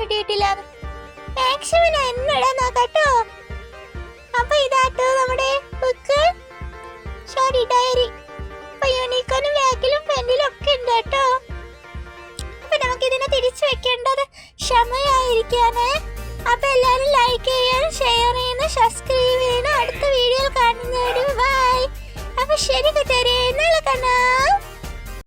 കിട്ടിയിട്ടില്ല. മാക്സിമം എന്നിടാൻ നോക്കാട്ടോ. അപ്പൊ ഇതാട്ടോ നമ്മുടെ ബുക്ക്, സോറി ഡയറി. അപ്പൊ യൂണിക്കോണും ബാക്കിലും ഫ്രണ്ടിലും ഒക്കെ ഉണ്ട് കേട്ടോ. അപ്പൊ നമുക്ക് ഇതിനെ തിരിച്ചു വെക്കേണ്ടത് ക്ഷമയായിരിക്കാണ്. അപ്പൊ എല്ലാരും ലൈക്ക് ചെയ്യാനും ഷെയർ ചെയ്യാനും സബ്സ്ക്രൈബ് ചെയ്യാനും അടുത്ത വീഡിയോ കാണുന്നവരും ബൈ. അപ്പൊ ശരി കൂട്ടുകാരെ, നാളെ കാണാം.